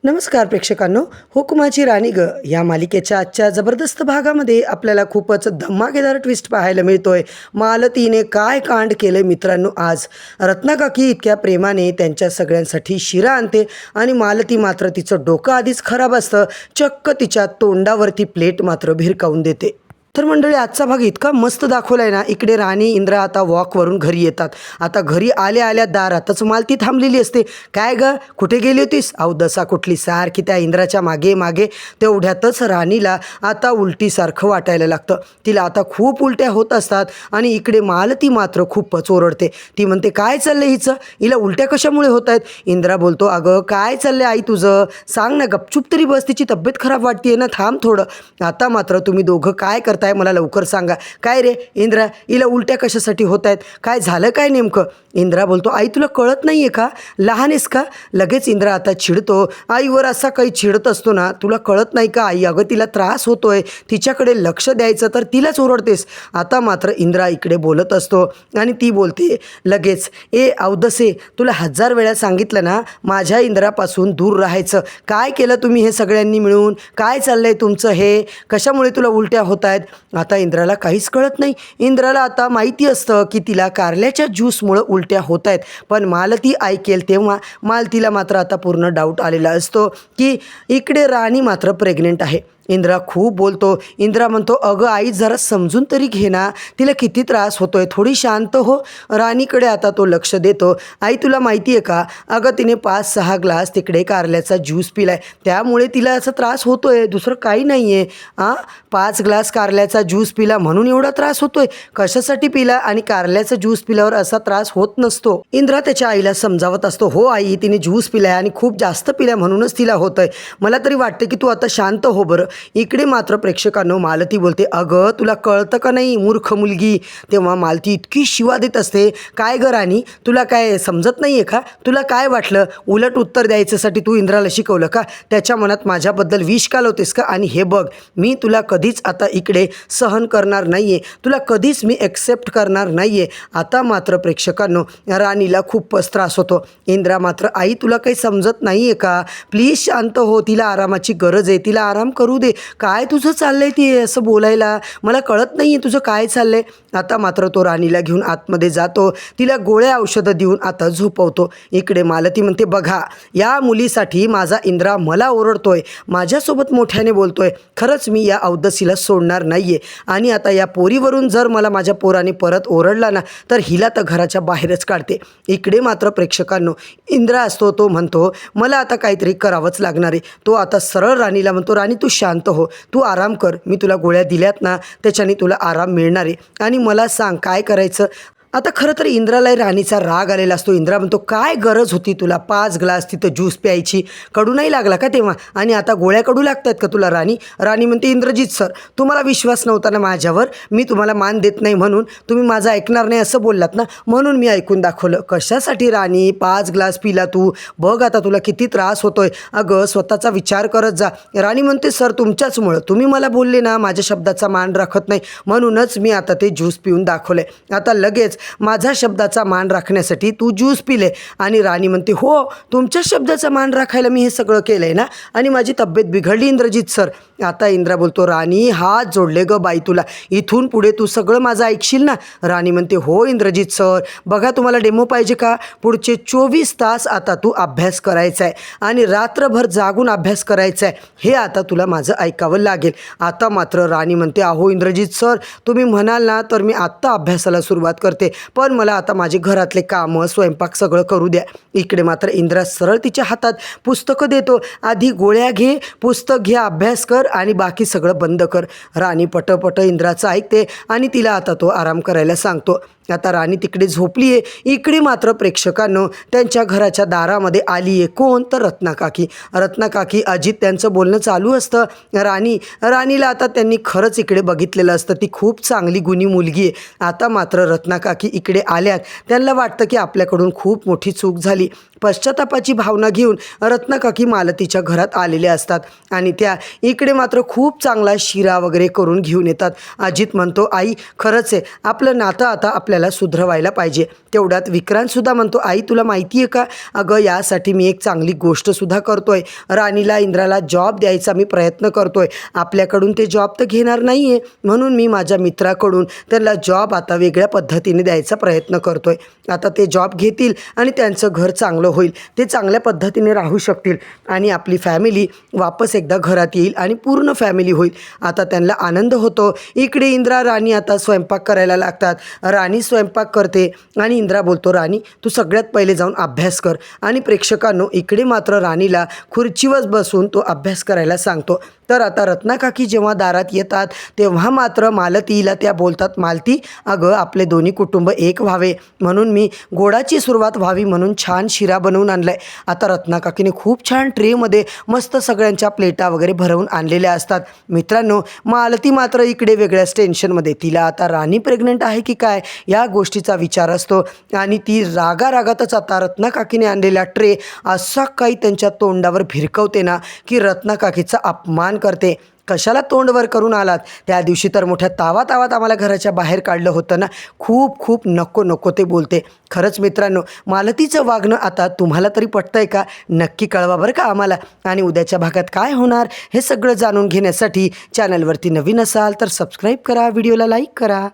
नमस्कार प्रेक्षकांनो, हुकुमाची राणी ग या मालिकेच्या आजच्या जबरदस्त भागामध्ये आपल्याला खूपच धमाकेदार ट्विस्ट पाहायला मिळतोय. मालतीने काय कांड केले मित्रांनो. आज रत्नाकाकी इतक्या प्रेमाने त्यांच्या सगळ्यांसाठी शिरा आणते आणि मालती मात्र तिचं डोकं आधीच खराब असतं, चक्क तिच्या तोंडावरती प्लेट मात्र भिरकावून देते. तर मंडळी, आजचा भाग इतका मस्त दाखवला आहे ना. इकडे राणी इंद्रा आता वॉकवरून घरी येतात. आता घरी आल्या आल्या दारातच मालती थांबलेली असते. काय ग, कुठे गेली होतीस? अहो दसा कुठली, सारखी त्या इंद्राच्या मागे मागे. तेवढ्यातच राणीला आता उलटीसारखं वाटायला लागतं. तिला आता खूप उलट्या होत असतात आणि इकडे मालती मात्र खूपच ओरडते. ती म्हणते, काय चाललं हिचं, हिला उलट्या कशामुळे होत आहेत? इंद्रा बोलतो, अगं काय चाललं आई तुझं, सांग ना, गपचूप तरी बस, तिची तब्येत खराब वाटते ना, थांब थोडं. आता मात्र तुम्ही दोघं काय करताय मला लवकर सांगा. काय रे इंद्रा, हिला उलट्या कशासाठी होत आहेत, काय झालं काय नेमकं? इंद्रा बोलतो, आई तुला कळत नाही आहे का, लहान आहेस का? लगेच इंद्रा आता चिडतो. आईवर असा काही चिडत असतो ना, तुला कळत नाही का आई, अगं तिला त्रास होतोय, तिच्याकडे लक्ष द्यायचं तर तिलाच ओरडतेस. आता मात्र इंद्रा इकडे बोलत असतो आणि ती बोलते लगेच, ए अवदसे, तुला 1000 वेळा सांगितलं ना माझ्या इंद्रापासून दूर राहायचं. काय केलं तुम्ही हे सगळ्यांनी मिळून? काय चाललंय तुमचं हे, कशामुळे तुला उलट्या होत आहेत? आता इंद्राला काहीच कळत नाही. इंद्राला आता माहिती असतं की तिला कारल्याच्या ज्यूसमुळं उलट्या होत आहेत, पण मालती ऐकेल तेव्हा मालतीला मात्र आता पूर्ण डाऊट आलेला असतो की इकडे राणी मात्र प्रेग्नेंट आहे. इंद्रा खूप बोलतो. इंद्रा म्हणतो, अगं आई जरा समजून तरी घे ना, तिला किती त्रास होतोय, थोडी शांत हो. राणीकडे आता तो लक्ष देतो. आई तुला माहिती आहे का, अगं तिने 5-6 ग्लास तिकडे कारल्याचा ज्यूस पिलाय, त्यामुळे तिला असा त्रास होतोय, दुसरं काही नाही आहे. 5 ग्लास कारल्याचा ज्यूस पिला म्हणून एवढा त्रास होतोय? कशासाठी पिला? आणि कारल्याचा ज्यूस पिल्यावर असा त्रास होत नसतो. इंद्रा त्याच्या आईला समजावत असतो, हो आई, तिने ज्यूस पिलाय आणि खूप जास्त पिलाय म्हणूनच तिला होतंय. मला तरी वाटते की तू आता शांत हो बरं. इकडे मात्र प्रेक्षकांनो मालती बोलते, अगं तुला कळतं का नाही मूर्ख मुलगी. तेव्हा मालती इतकी शिवा देत असते, काय ग राणी, तुला काय समजत नाही आहे का? तुला काय वाटलं, उलट उत्तर द्यायच्यासाठी तू इंद्राला शिकवलं का? त्याच्या मनात माझ्याबद्दल विष कालवतेस का? आणि हे बघ, मी तुला कधीच आता इकडे सहन करणार नाही आहे, तुला कधीच मी ॲक्सेप्ट करणार नाही आहे. आता मात्र प्रेक्षकांनो राणीला खूपच त्रास होतो. इंद्रा मात्र, आई तुला काही समजत नाही आहे का, प्लीज शांत हो, तिला आरामाची गरज आहे, तिला आराम करू दे. काय तुझं चाललंय ते असं बोलायला, मला कळत नाही आहे तुझं काय चाललंय. आता मात्र तो राणीला घेऊन आतमध्ये जातो, तिला गोळ्या औषधं देऊन आता झोपवतो. इकडे मालती म्हणते, बघा या मुलीसाठी माझा इंद्रा मला ओरडतोय, माझ्यासोबत मोठ्याने बोलतोय, खरंच मी या अवदसीला सोडणार नाही आहे. आणि आता या पोरीवरून जर मला माझ्या पोराने परत ओरडला ना, तर हिला तर घराच्या बाहेरच काढते. इकडे मात्र प्रेक्षकांनो इंद्रा असतो, तो म्हणतो, मला आता काहीतरी करावंच लागणार आहे. तो आता सरळ राणीला म्हणतो, राणी तू शांत हो, तू आराम कर, मी तुला गोळ्या दिल्यात ना, त्याच्याने तुला आराम मिळणार आहे, आणि मला सांग काय करायचं. आता खरं तर इंद्राला राणीचा राग आलेला असतो. इंद्रा म्हणतो, काय गरज होती तुला 5 ग्लास तिथं ज्यूस प्यायची, कडू नाही लागला का तेव्हा, आणि आता गोळ्या कडू लागतात का तुला राणी? राणी म्हणते, इंद्रजीत सर, तुम्हाला विश्वास नव्हता ना माझ्यावर, मी तुम्हाला मान देत नाही म्हणून तुम्ही माझं ऐकणार नाही असं बोललात ना, म्हणून मी ऐकून दाखवलं. कशासाठी राणी 5 ग्लास पिला तू, बघ आता तुला किती त्रास होतोय, अगं स्वतःचा विचार करत जा. राणी म्हणते, सर तुमच्याचमुळं, तुम्ही मला बोलले ना, माझ्या शब्दाचा मान राखत नाही, म्हणूनच मी आता ते ज्यूस पिऊन दाखवलंय. आता लगेच माझ्या शब्दाचा मान राखण्यासाठी तू ज्यूस पिले. आणि राणी म्हणते, हो तुमच्या शब्दाचा मान राखायला मी हे सगळं केलं आहे ना, आणि माझी तब्येत बिघडली इंद्रजीत सर. आता इंद्रा बोलतो, राणी हात जोडले ग बाई तुला, इथून पुढे तू सगळं माझं ऐकशील ना? राणी म्हणते, हो इंद्रजीत सर, बघा तुम्हाला डेमो पाहिजे का, पुढचे 24 तास आता तू अभ्यास करायचा आहे आणि रात्रभर जागून अभ्यास करायचा आहे, हे आता तुला माझं ऐकावं लागेल. आता मात्र राणी म्हणते, अहो इंद्रजीत सर, तुम्ही म्हणाल ना तर मी आत्ता अभ्यासाला सुरुवात करते, पण मला आता माझे घरातले कामं स्वयंपाक सगळं करू द्या. इकडे मात्र इंद्रा सरळ तिच्या हातात पुस्तकं देतो, आधी गोळ्या घे, पुस्तक घे, अभ्यास कर आणि बाकी सगळं बंद कर. राणी पटपट इंद्राचं ऐकते आणि तिला आता तो आराम करायला सांगतो. आता राणी तिकडे झोपली आहे. इकडे मात्र प्रेक्षकांनो त्यांच्या घराच्या दारामध्ये आली आहे कोण, तर रत्नाकाकी. रत्नाकाकी अजित त्यांचं बोलणं चालू असतं. राणीला आता त्यांनी खरंच इकडे बघितलेलं असतं, ती खूप चांगली गुणी मुलगी आहे. आता मात्र रत्नाकाकी इकडे आल्यात, त्यांना वाटतं की आपल्याकडून खूप मोठी चूक झाली. पश्चातापाची भावना घेऊन रत्नाकाकी मालतीच्या घरात आलेले असतात आणि त्या इकडे मात्र खूप चांगला शिरा वगैरे करून घेऊन येतात. अजित म्हणतो, आई खरंच आहे, आपलं नातं आता आपल्याला सुधरवायला पाहिजे. तेवढ्यात विक्रांतसुद्धा म्हणतो, आई तुला माहिती आहे का, अगं यासाठी मी एक चांगली गोष्टसुद्धा करतो आहे. राणीला इंद्राला जॉब द्यायचा मी प्रयत्न करतो आहे. आपल्याकडून ते जॉब तर घेणार नाही आहे, म्हणून मी माझ्या मित्राकडून त्यांना जॉब आता वेगळ्या पद्धतीने द्यायचा प्रयत्न करतो आहे. आता ते जॉब घेतील आणि त्यांचं घर चांगलं होईल, ते चांगल्या पद्धतीने राहू शकतील आणि आपली फॅमिली वापस एकदा घरात येईल आणि पूर्ण फॅमिली होईल. आता त्यांना आनंद होतो. इकडे इंद्रा राणी आता स्वयंपाक करायला लागतात. राणी स्वयंपाक करते आणि इंद्रा बोलतो, राणी तू सगळ्यात पहिले जाऊन अभ्यास कर. आणि प्रेक्षकांनो, इकडे मात्र राणीला खुर्चीवर बसून तो अभ्यास करायला सांगतो. तर आता रत्नाकाकी जेव्हा दारात येतात तेव्हा मात्र मालतीला त्या बोलतात, मालती अगं आपले दोन्ही कुटुंब एक व्हावे म्हणून मी गोडाची सुरुवात व्हावी म्हणून छान शिरा बनवून आणलाय. आता रत्नाकाकीने खूप छान ट्रेमध्ये मस्त सगळ्यांच्या प्लेटा वगैरे भरवून आणलेल्या असतात. मित्रांनो, मालती मात्र इकडे वेगळ्याच टेन्शनमध्ये, तिला आता राणी प्रेग्नंट आहे की काय या गोष्टीचा विचार असतो आणि ती रागारागातच आता रत्नाकाकीने आणलेला ट्रे असा काही त्यांच्या तोंडावर भिरकवते ना की रत्नाकाकीचा अपमान करते. कशाला तोंडवर करून आलात, त्या दिवशी तर मोठ्या तावात आम्हाला घराच्या बाहेर काढलं होतं ना, खूप खूप नको नको ते बोलते. खरंच मित्रांनो, मालतीचं वागणं आता तुम्हाला तरी पटतंय का, नक्की कळवा बरं का आम्हाला. आणि उद्याच्या भागात काय होणार हे सगळं जाणून घेण्यासाठी चॅनलवरती नवीन असाल तर सबस्क्राईब करा, व्हिडिओला लाईक करा.